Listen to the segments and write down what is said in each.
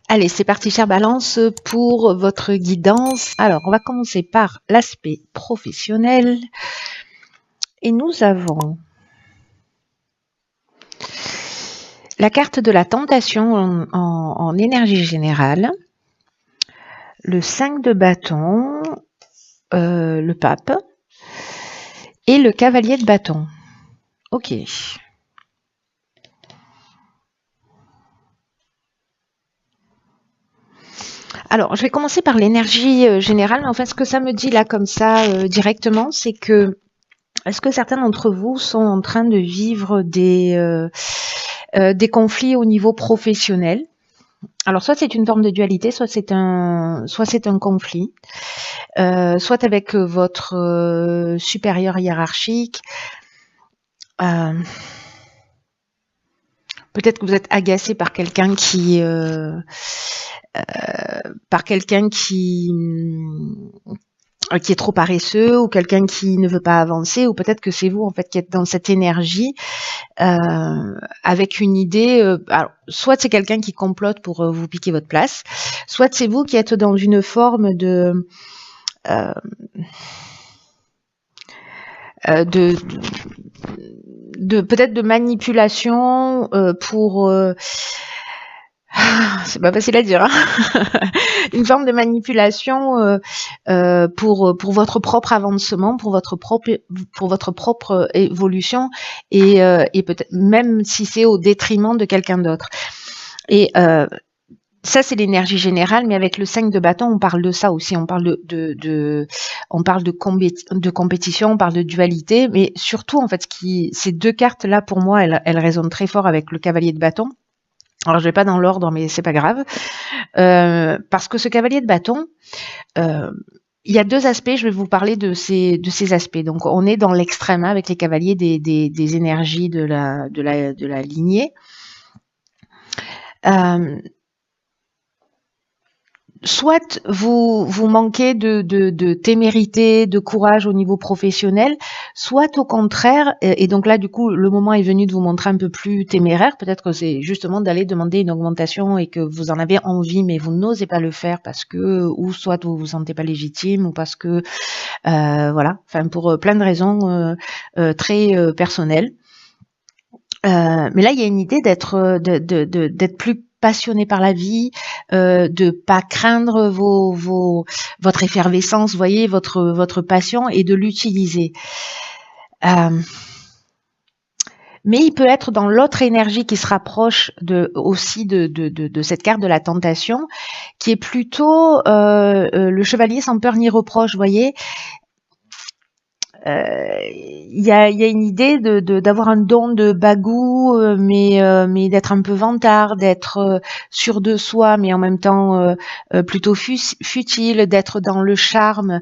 Allez, c'est parti, chère Balance, pour votre guidance. Alors, on va commencer par l'aspect professionnel. Et nous avons la carte de la tentation en énergie générale, le 5 de bâton, le pape et le cavalier de bâton. Ok. Alors, je vais commencer par l'énergie générale. Mais en fait, ce que ça me dit là, comme ça, directement, c'est que est-ce que certains d'entre vous sont en train de vivre des conflits au niveau professionnel? Alors, soit c'est une forme de dualité, soit c'est un conflit, soit avec votre supérieur hiérarchique. Peut-être que vous êtes agacé par quelqu'un qui est trop paresseux, ou quelqu'un qui ne veut pas avancer, ou peut-être que c'est vous en fait qui êtes dans cette énergie avec une idée. Alors, soit c'est quelqu'un qui complote pour vous piquer votre place, soit c'est vous qui êtes dans une forme de peut-être de manipulation pour c'est pas facile à dire, hein. Une forme de manipulation pour votre propre avancement, pour votre propre évolution, et peut-être même si c'est au détriment de quelqu'un d'autre. Et ça, c'est l'énergie générale, mais avec le 5 de bâton, on parle de ça aussi. On parle on parle de compétition, on parle de dualité, mais surtout, en fait, ces deux cartes-là, pour moi, elles résonnent très fort avec le cavalier de bâton. Alors, je vais pas dans l'ordre, mais c'est pas grave, parce que ce cavalier de bâton, il y a deux aspects. Je vais vous parler de ces aspects. Donc, on est dans l'extrême avec les cavaliers des énergies de la lignée. Soit vous manquez de témérité, de courage au niveau professionnel, soit au contraire, et donc là du coup le moment est venu de vous montrer un peu plus téméraire. Peut-être que c'est justement d'aller demander une augmentation et que vous en avez envie mais vous n'osez pas le faire parce que, ou soit vous vous sentez pas légitime, ou parce que voilà, enfin pour plein de raisons très personnelles. Mais là il y a une idée d'être plus passionné par la vie, de pas craindre votre effervescence, voyez, votre passion, et de l'utiliser. Mais il peut être dans l'autre énergie qui se rapproche aussi de cette carte de la tentation, qui est plutôt le chevalier sans peur ni reproche, voyez. Il y a une idée d'avoir un don de bagou, mais d'être un peu vantard, d'être sûr de soi, mais en même temps plutôt futile, d'être dans le charme,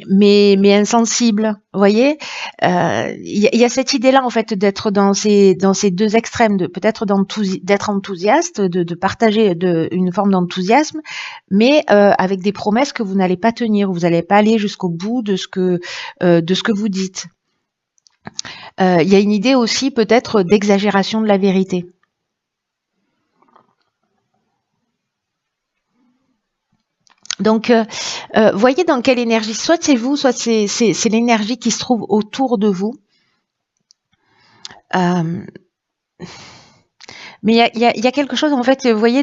mais insensible. Vous voyez, il y a cette idée-là en fait d'être dans ces deux extrêmes, peut-être d'être enthousiaste, de partager une forme d'enthousiasme, mais avec des promesses que vous n'allez pas tenir, vous n'allez pas aller jusqu'au bout de ce que vous dites. Il y a une idée aussi peut-être d'exagération de la vérité. Donc, voyez dans quelle énergie, soit c'est vous, soit c'est l'énergie qui se trouve autour de vous. Mais il y a quelque chose, en fait, vous voyez,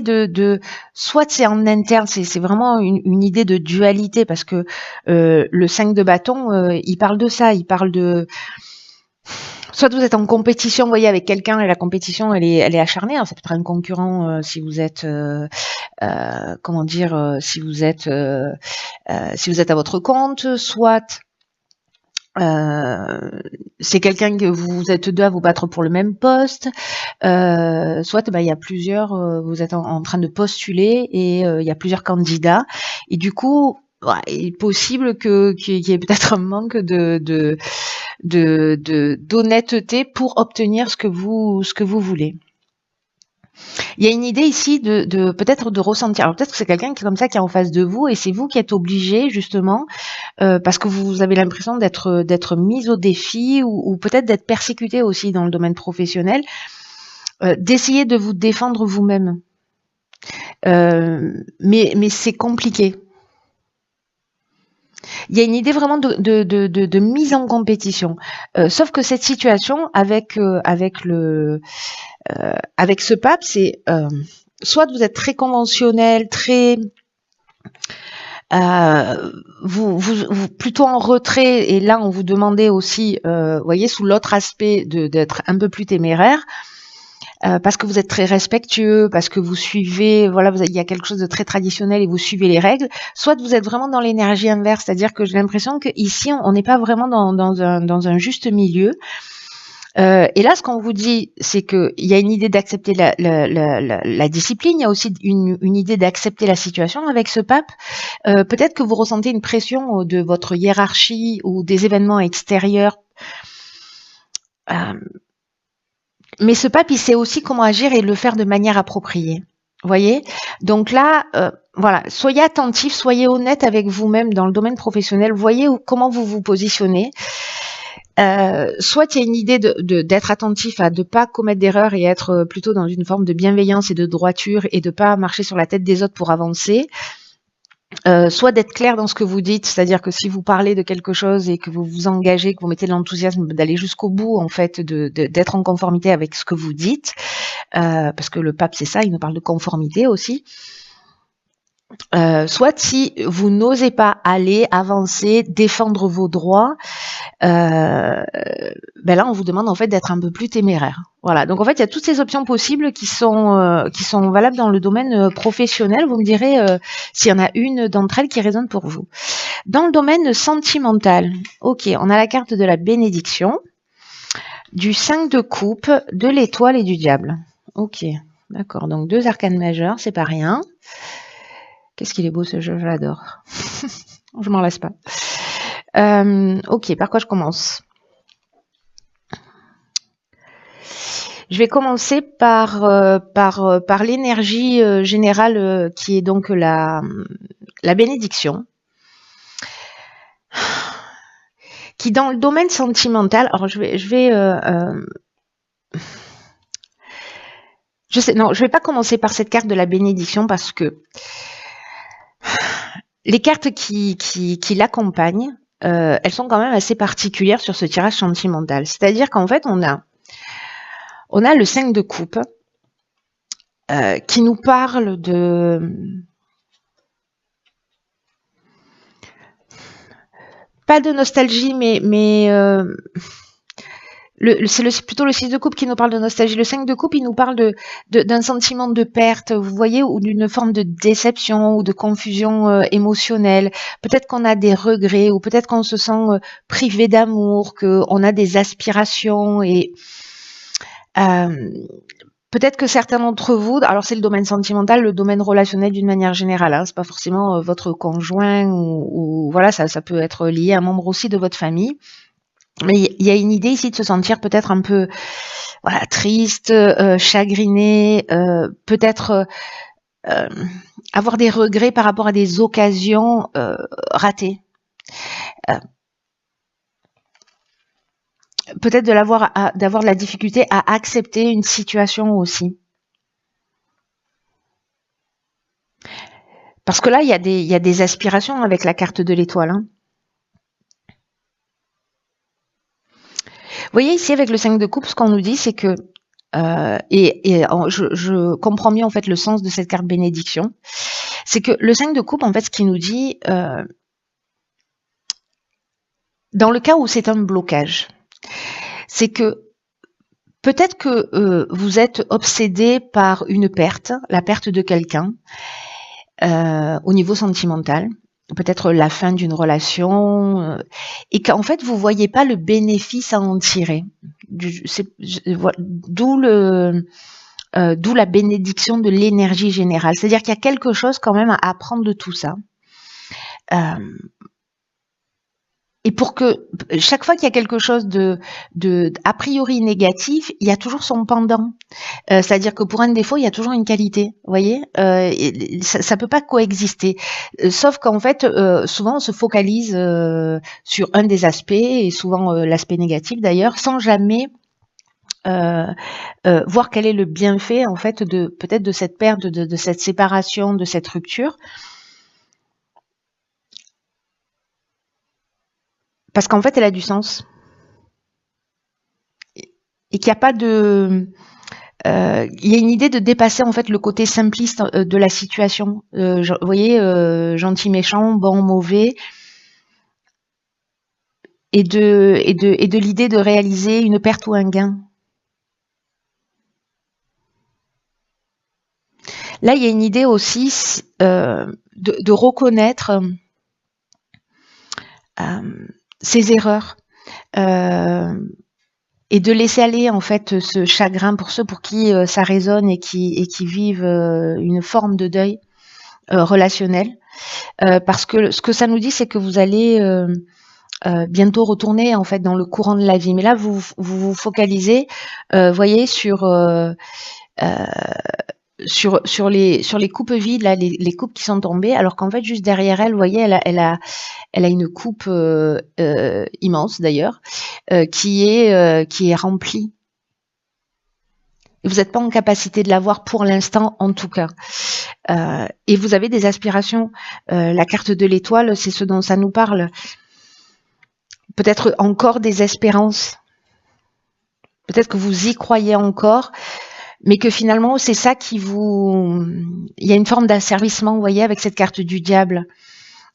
soit c'est en interne, c'est vraiment une idée de dualité, parce que le 5 de bâton, il parle de ça, il parle de... Soit vous êtes en compétition, vous voyez, avec quelqu'un, et la compétition, elle est acharnée. Alors, ça peut être un concurrent si vous êtes, comment dire, si vous êtes à votre compte, soit c'est quelqu'un que vous êtes deux à vous battre pour le même poste, soit il y a plusieurs, vous êtes en train de postuler, et il y a plusieurs candidats, et du coup, il est possible qu'il y ait peut-être un manque d'honnêteté pour obtenir ce que vous voulez. Il y a une idée ici de peut-être de ressentir. Alors peut-être que c'est quelqu'un qui est comme ça, qui est en face de vous, et c'est vous qui êtes obligé justement, parce que vous avez l'impression d'être mis au défi, ou peut-être d'être persécuté aussi dans le domaine professionnel, d'essayer de vous défendre vous-même. mais c'est compliqué. Il y a une idée vraiment de mise en compétition. Sauf que cette situation avec ce pape, c'est soit vous êtes très conventionnel, très vous plutôt en retrait, et là on vous demandait aussi, voyez, sous l'autre aspect d'être un peu plus téméraire, parce que vous êtes très respectueux, parce que vous suivez, voilà, il y a quelque chose de très traditionnel et vous suivez les règles. Soit vous êtes vraiment dans l'énergie inverse, c'est-à-dire que j'ai l'impression qu'ici on n'est pas vraiment dans un juste milieu. Et là, ce qu'on vous dit, c'est qu'il y a une idée d'accepter la discipline, il y a aussi une idée d'accepter la situation avec ce pape. Peut-être que vous ressentez une pression de votre hiérarchie ou des événements extérieurs. Mais ce pape, il sait aussi comment agir et le faire de manière appropriée. Vous voyez? Donc là, voilà, soyez attentif, soyez honnête avec vous-même dans le domaine professionnel, voyez comment vous vous positionnez. Soit il y a une idée d'être attentif à ne pas commettre d'erreurs et être plutôt dans une forme de bienveillance et de droiture et de pas marcher sur la tête des autres pour avancer. Soit d'être clair dans ce que vous dites, c'est-à-dire que si vous parlez de quelque chose et que vous vous engagez, que vous mettez de l'enthousiasme d'aller jusqu'au bout, en fait, d'être en conformité avec ce que vous dites, parce que le pape, c'est ça, il nous parle de conformité aussi. Soit si vous n'osez pas aller, avancer, défendre vos droits, ben là on vous demande en fait d'être un peu plus téméraire. Voilà, donc en fait il y a toutes ces options possibles qui sont valables dans le domaine professionnel. Vous me direz s'il y en a une d'entre elles qui résonne pour vous. Dans le domaine sentimental, ok, on a la carte de la bénédiction, du 5 de coupe, de l'étoile et du diable. Ok, d'accord, donc 2 arcanes majeures, c'est pas rien. Qu'est-ce qu'il est beau ce jeu, je l'adore. Je m'en lasse pas. Ok, par quoi je commence? Je vais commencer par l'énergie générale qui est donc la bénédiction. Qui dans le domaine sentimental, alors je vais pas commencer par cette carte de la bénédiction parce que les cartes qui l'accompagnent, elles sont quand même assez particulières sur ce tirage sentimental. C'est-à-dire qu'en fait, on a le 5 de coupe qui nous parle de... Pas de nostalgie, mais c'est plutôt le 6 de coupe qui nous parle de nostalgie. Le 5 de coupe, il nous parle d'un sentiment de perte, vous voyez, ou d'une forme de déception ou de confusion émotionnelle. Peut-être qu'on a des regrets, ou peut-être qu'on se sent privé d'amour, qu'on a des aspirations, et peut-être que certains d'entre vous, alors c'est le domaine sentimental, le domaine relationnel d'une manière générale, hein, c'est pas forcément votre conjoint, ou voilà, ça peut être lié à un membre aussi de votre famille. Mais il y a une idée ici de se sentir peut-être un peu voilà, triste, chagriné, peut-être avoir des regrets par rapport à des occasions ratées. Peut-être d'avoir de la difficulté à accepter une situation aussi. Parce que là, il y a des aspirations avec la carte de l'étoile, hein. Vous voyez ici avec le 5 de coupe, ce qu'on nous dit, c'est que je comprends mieux en fait le sens de cette carte bénédiction. C'est que le 5 de coupe, en fait, ce qui nous dit, dans le cas où c'est un blocage, c'est que peut-être que vous êtes obsédé par une perte, la perte de quelqu'un, au niveau sentimental, peut-être la fin d'une relation, et qu'en fait vous voyez pas le bénéfice à en tirer. D'où la bénédiction de l'énergie générale. C'est-à-dire qu'il y a quelque chose quand même à apprendre de tout ça. Et pour que chaque fois qu'il y a quelque chose de a priori négatif, il y a toujours son pendant. C'est-à-dire que pour un défaut, il y a toujours une qualité. Vous voyez, ça peut pas coexister. Sauf qu'en fait, souvent on se focalise sur un des aspects, et souvent l'aspect négatif d'ailleurs, sans jamais voir quel est le bienfait en fait de peut-être de cette perte, de cette séparation, de cette rupture. Parce qu'en fait, elle a du sens. Et qu'il n'y a pas de... il y a une idée de dépasser en fait le côté simpliste de la situation. Vous voyez, gentil, méchant, bon, mauvais, et de l'idée de réaliser une perte ou un gain. Là, il y a une idée aussi de reconnaître ses erreurs. Et de laisser aller en fait ce chagrin pour ceux pour qui ça résonne et qui vivent une forme de deuil relationnel, parce que ce que ça nous dit, c'est que vous allez bientôt retourner en fait dans le courant de la vie. Mais là, vous focalisez, voyez, sur les coupes vides, là, les coupes qui sont tombées, alors qu'en fait, juste derrière elle, vous voyez, elle a une coupe immense d'ailleurs, qui est remplie. Vous n'êtes pas en capacité de l'avoir pour l'instant, en tout cas. Et vous avez des aspirations. La carte de l'étoile, c'est ce dont ça nous parle. Peut-être encore des espérances. Peut-être que vous y croyez encore, mais que finalement, c'est ça qui vous... Il y a une forme d'asservissement, vous voyez, avec cette carte du diable.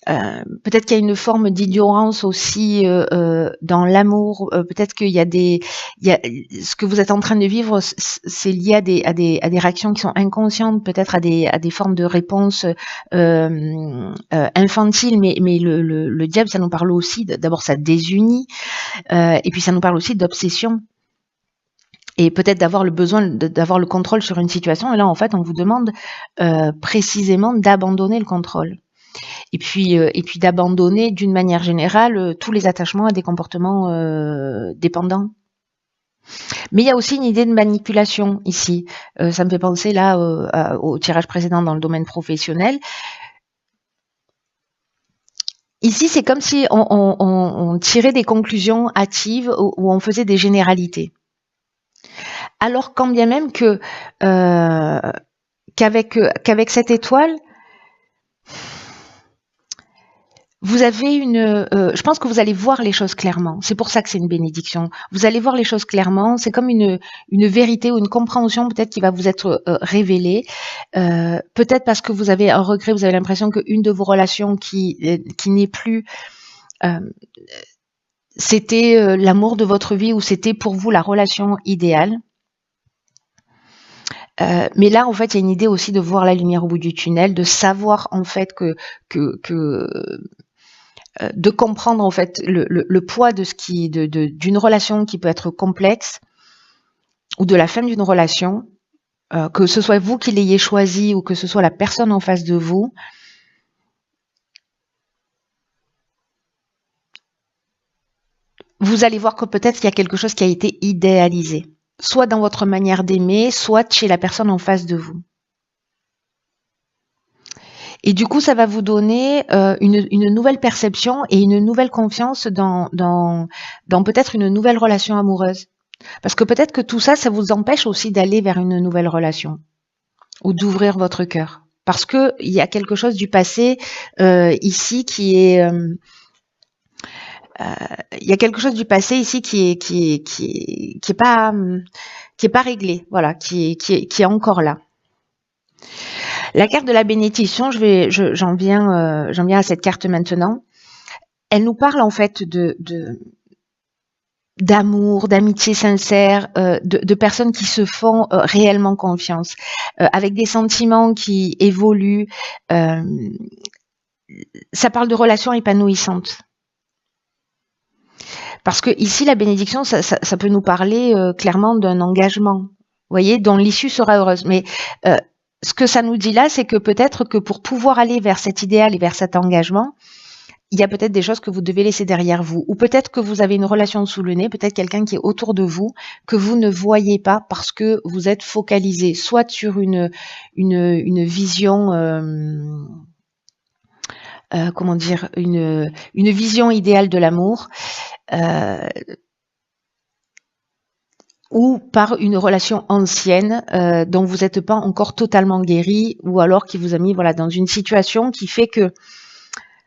Peut-être qu'il y a une forme d'ignorance aussi dans l'amour. Peut-être qu'il y a ce que vous êtes en train de vivre, c'est lié à des réactions qui sont inconscientes, peut-être à des formes de réponses infantiles. Mais le diable, ça nous parle aussi. D'abord, ça désunit, et puis ça nous parle aussi d'obsession. Et peut-être d'avoir le besoin d'avoir le contrôle sur une situation. Et là, en fait, on vous demande précisément d'abandonner le contrôle. Et puis d'abandonner d'une manière générale tous les attachements à des comportements dépendants. Mais il y a aussi une idée de manipulation ici. Ça me fait penser là au tirage précédent dans le domaine professionnel. Ici, c'est comme si on tirait des conclusions hâtives ou on faisait des généralités. Alors quand bien même que qu'avec cette étoile, vous avez je pense que vous allez voir les choses clairement. C'est pour ça que c'est une bénédiction. Vous allez voir les choses clairement. C'est comme une vérité ou une compréhension peut-être qui va vous être révélée. Peut-être parce que vous avez un regret, vous avez l'impression qu'une de vos relations qui n'est plus, c'était l'amour de votre vie ou c'était pour vous la relation idéale. Mais là, en fait, il y a une idée aussi de voir la lumière au bout du tunnel, de savoir en fait que de comprendre en fait le poids de d'une relation qui peut être complexe ou de la fin d'une relation, que ce soit vous qui l'ayez choisi ou que ce soit la personne en face de vous. Vous allez voir que peut-être qu'il y a quelque chose qui a été idéalisé, soit dans votre manière d'aimer, soit chez la personne en face de vous. Et du coup, ça va vous donner une nouvelle perception et une nouvelle confiance dans peut-être une nouvelle relation amoureuse. Parce que peut-être que tout ça, ça vous empêche aussi d'aller vers une nouvelle relation ou d'ouvrir votre cœur. Parce que il y a quelque chose du passé ici qui est... il y a quelque chose du passé ici qui est pas réglé, voilà, qui est encore là. La carte de la bénédiction, j'en viens à cette carte maintenant. Elle nous parle en fait d'amour, d'amitié sincère, de personnes qui se font réellement confiance, avec des sentiments qui évoluent. Ça parle de relations épanouissantes. Parce que ici, la bénédiction, ça peut nous parler clairement d'un engagement, vous voyez, dont l'issue sera heureuse. Mais ce que ça nous dit là, c'est que peut-être que pour pouvoir aller vers cet idéal et vers cet engagement, il y a peut-être des choses que vous devez laisser derrière vous. Ou peut-être que vous avez une relation sous le nez, peut-être quelqu'un qui est autour de vous, que vous ne voyez pas parce que vous êtes focalisé soit sur une vision... comment dire, une vision idéale de l'amour, ou par une relation ancienne dont vous n'êtes pas encore totalement guéri, ou alors qui vous a mis voilà dans une situation qui fait que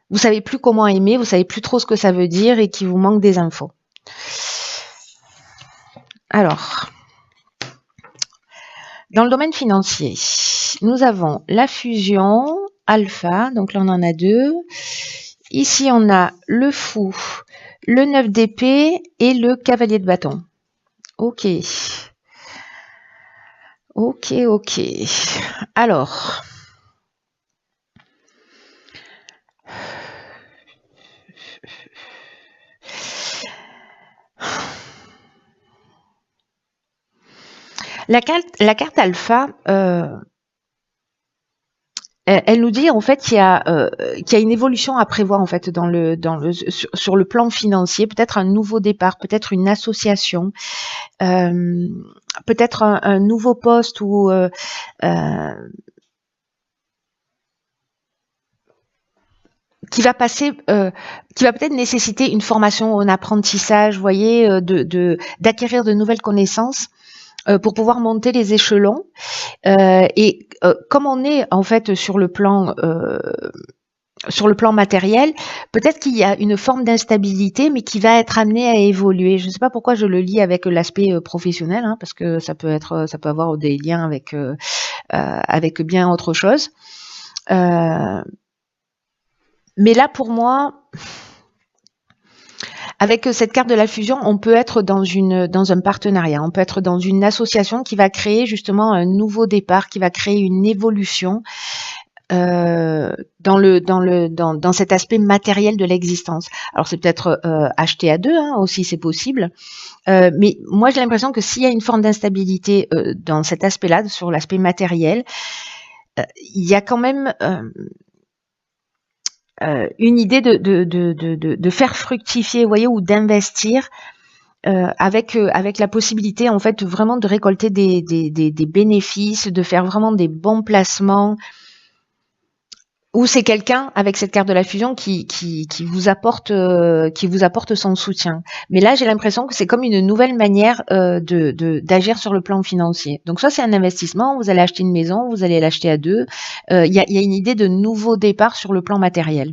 vous savez plus comment aimer, vous savez plus trop ce que ça veut dire et qu'il vous manque des infos. Alors, dans le domaine financier, nous avons la fusion alpha, donc là on en a deux. Ici on a le fou, le 9 d'épée et le cavalier de bâton. Ok. Ok, ok. Alors, la carte alpha, elle nous dit en fait qu'il y a une évolution à prévoir en fait sur le plan financier, peut-être un nouveau départ, peut-être une association, peut-être un nouveau poste ou qui va passer, qui va peut-être nécessiter une formation, un apprentissage, vous voyez, d'acquérir de nouvelles connaissances pour pouvoir monter les échelons. Et comme on est en fait sur le plan matériel, peut-être qu'il y a une forme d'instabilité, mais qui va être amenée à évoluer. Je ne sais pas pourquoi je le lis avec l'aspect professionnel, hein, parce que ça peut avoir des liens avec bien autre chose. Mais là, pour moi, avec cette carte de la fusion, on peut être dans un partenariat, on peut être dans une association qui va créer justement un nouveau départ, qui va créer une évolution dans cet aspect matériel de l'existence. Alors c'est peut-être acheté à deux, hein, aussi c'est possible. Mais moi j'ai l'impression que s'il y a une forme d'instabilité dans cet aspect-là, sur l'aspect matériel, il y a quand même une idée de faire fructifier, vous voyez, ou d'investir avec la possibilité en fait vraiment de récolter des bénéfices, de faire vraiment des bons placements. Ou c'est quelqu'un avec cette carte de la fusion qui vous apporte son soutien. Mais là, j'ai l'impression que c'est comme une nouvelle manière d'agir sur le plan financier. Donc, soit c'est un investissement, vous allez acheter une maison, vous allez l'acheter à deux. Il y a une idée de nouveau départ sur le plan matériel.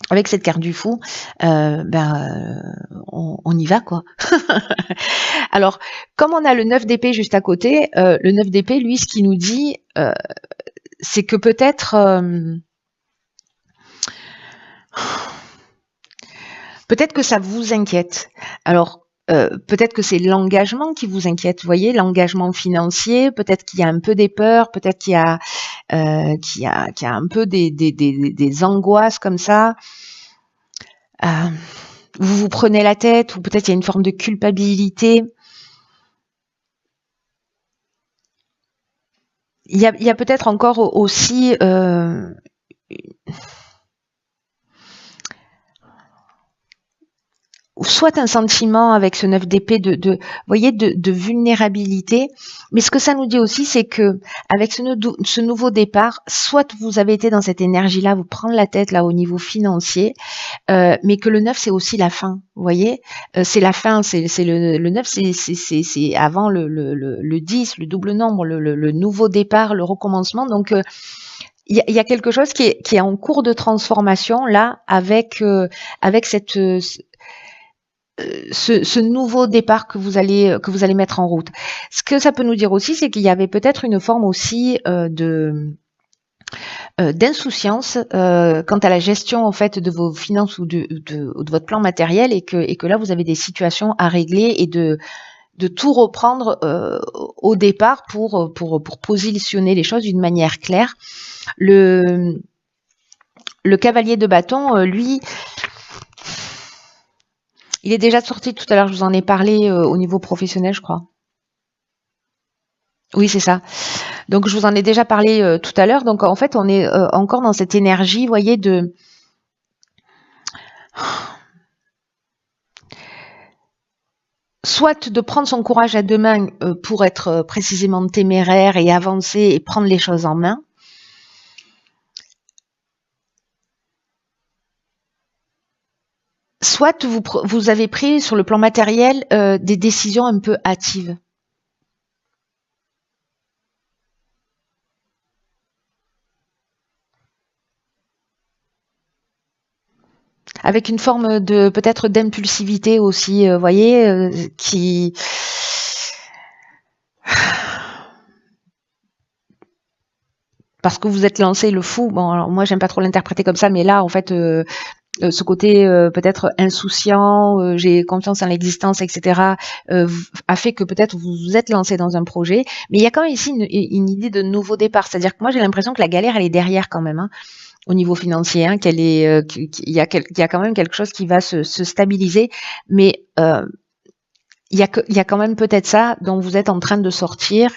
Avec cette carte du fou, on y va, quoi. Alors, comme on a le 9 d'épée juste à côté, le 9 d'épée, lui, ce qu'il nous dit, c'est que peut-être que ça vous inquiète. Alors, peut-être que c'est l'engagement qui vous inquiète, vous voyez, l'engagement financier, peut-être qu'il y a un peu des peurs, peut-être qu'il y a un peu des angoisses comme ça. Vous vous prenez la tête, ou peut-être il y a une forme de culpabilité. Il y a peut-être encore aussi soit un sentiment avec ce 9 d'épée de vulnérabilité, mais ce que ça nous dit aussi, c'est que avec ce nouveau départ, soit vous avez été dans cette énergie-là, vous prendre la tête là au niveau financier, mais que le 9 c'est aussi la fin, vous voyez, c'est la fin, c'est le 9, c'est avant le 10, le double nombre, le nouveau départ, le recommencement, donc il y a quelque chose qui est en cours de transformation là avec cette ce nouveau départ que vous allez mettre en route. Ce que ça peut nous dire aussi, c'est qu'il y avait peut-être une forme aussi d'insouciance quant à la gestion en fait de vos finances ou de votre plan matériel, et que là vous avez des situations à régler et de tout reprendre au départ pour positionner les choses d'une manière claire. Le cavalier de bâton, lui, il est déjà sorti tout à l'heure, je vous en ai parlé au niveau professionnel, je crois. Oui, c'est ça. Donc, je vous en ai déjà parlé tout à l'heure. Donc, en fait, on est encore dans cette énergie, vous voyez, soit de prendre son courage à deux mains pour être précisément téméraire et avancer et prendre les choses en main. Soit vous avez pris sur le plan matériel des décisions un peu hâtives. avec une forme de peut-être d'impulsivité aussi, voyez, qui parce que vous êtes lancé le fou. Bon, alors moi j'aime pas trop l'interpréter comme ça, mais là en fait ce côté peut-être insouciant, j'ai confiance en l'existence, etc., a fait que peut-être vous vous êtes lancé dans un projet. Mais il y a quand même ici une idée de nouveau départ. C'est-à-dire que moi j'ai l'impression que la galère elle est derrière quand même, hein, au niveau financier, hein, qu'il y a quand même quelque chose qui va se stabiliser. Mais il y a quand même peut-être ça dont vous êtes en train de sortir.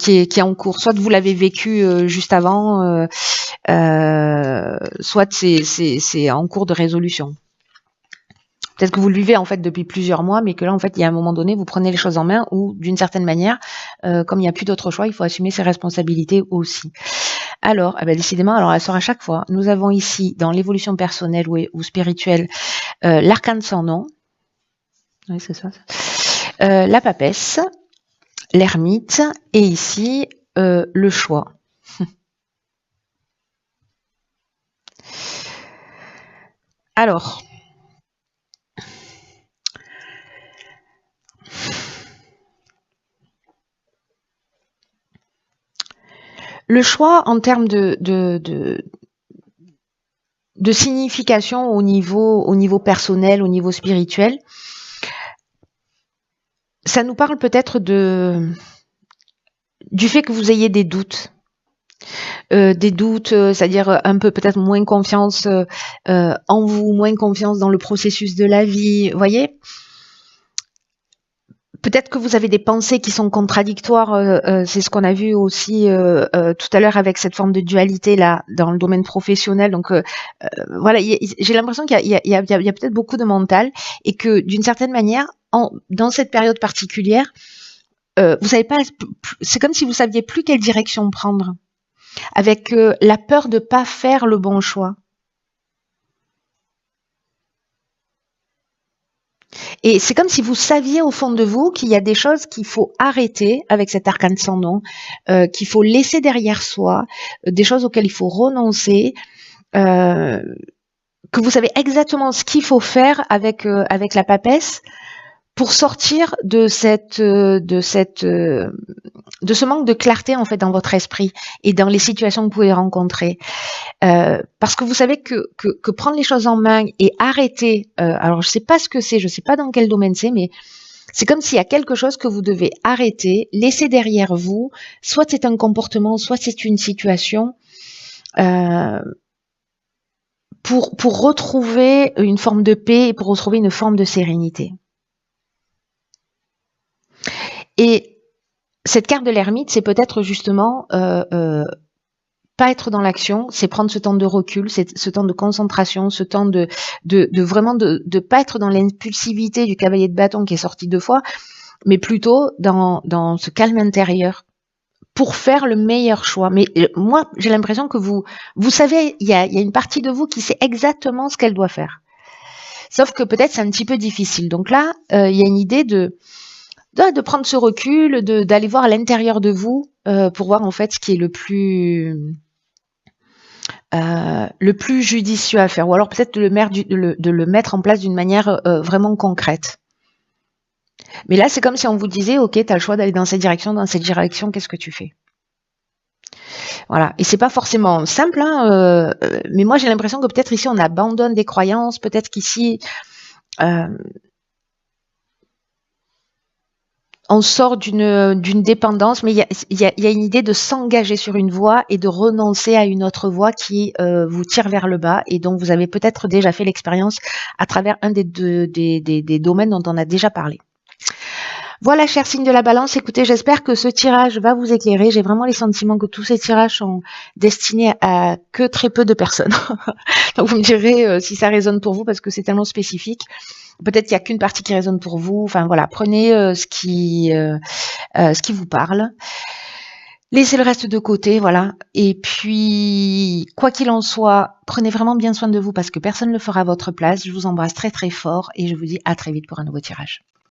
Qui est en cours. Soit vous l'avez vécu juste avant, soit c'est en cours de résolution. Peut-être que vous le vivez en fait depuis plusieurs mois, mais que là en fait il y a un moment donné vous prenez les choses en main ou d'une certaine manière, comme il n'y a plus d'autre choix, il faut assumer ses responsabilités aussi. Alors, décidément, alors elle sort à chaque fois. Nous avons ici dans l'évolution personnelle ou spirituelle l'arcane sans nom. Oui, c'est ça. La papesse, l'ermite et ici le choix. Alors, le choix en termes de signification au niveau personnel, au niveau spirituel, ça nous parle peut-être du fait que vous ayez des doutes. C'est-à-dire un peu peut-être moins confiance en vous, moins confiance dans le processus de la vie, vous voyez. Peut-être que vous avez des pensées qui sont contradictoires, c'est ce qu'on a vu aussi tout à l'heure avec cette forme de dualité là dans le domaine professionnel. Donc voilà, j'ai l'impression qu'il y a peut-être beaucoup de mental et que d'une certaine manière, dans cette période particulière, vous savez pas, c'est comme si vous saviez plus quelle direction prendre, avec la peur de pas faire le bon choix. Et c'est comme si vous saviez au fond de vous qu'il y a des choses qu'il faut arrêter avec cet arcane sans nom, qu'il faut laisser derrière soi, des choses auxquelles il faut renoncer, que vous savez exactement ce qu'il faut faire avec la papesse pour sortir de ce manque de clarté en fait dans votre esprit et dans les situations que vous pouvez rencontrer. Parce que vous savez que prendre les choses en main et arrêter, alors je sais pas ce que c'est, je sais pas dans quel domaine c'est, mais c'est comme s'il y a quelque chose que vous devez arrêter, laisser derrière vous, soit c'est un comportement, soit c'est une situation, pour retrouver une forme de paix et pour retrouver une forme de sérénité. Et cette carte de l'ermite, c'est peut-être justement pas être dans l'action, c'est prendre ce temps de recul, ce temps de concentration, ce temps de vraiment de pas être dans l'impulsivité du cavalier de bâton qui est sorti 2 fois, mais plutôt dans ce calme intérieur pour faire le meilleur choix. Mais moi, j'ai l'impression que vous savez, il y a une partie de vous qui sait exactement ce qu'elle doit faire. Sauf que peut-être c'est un petit peu difficile. Donc là, il y a une idée de prendre ce recul, d'aller voir à l'intérieur de vous pour voir en fait ce qui est le plus judicieux à faire, ou alors peut-être de le mettre en place d'une manière vraiment concrète. Mais là, c'est comme si on vous disait, ok, tu as le choix d'aller dans cette direction, qu'est-ce que tu fais? Voilà. Et c'est pas forcément simple, hein, mais moi j'ai l'impression que peut-être ici on abandonne des croyances, peut-être qu'ici on sort d'une dépendance, mais il y a une idée de s'engager sur une voie et de renoncer à une autre voie qui vous tire vers le bas et dont vous avez peut-être déjà fait l'expérience à travers un des domaines dont on a déjà parlé. Voilà, cher signe de la balance, écoutez, j'espère que ce tirage va vous éclairer. J'ai vraiment les sentiments que tous ces tirages sont destinés à que très peu de personnes. Donc vous me direz si ça résonne pour vous parce que c'est tellement spécifique. Peut-être qu'il n'y a qu'une partie qui résonne pour vous. Enfin voilà, prenez ce qui vous parle. Laissez le reste de côté, voilà. Et puis, quoi qu'il en soit, prenez vraiment bien soin de vous parce que personne ne le fera à votre place. Je vous embrasse très très fort et je vous dis à très vite pour un nouveau tirage.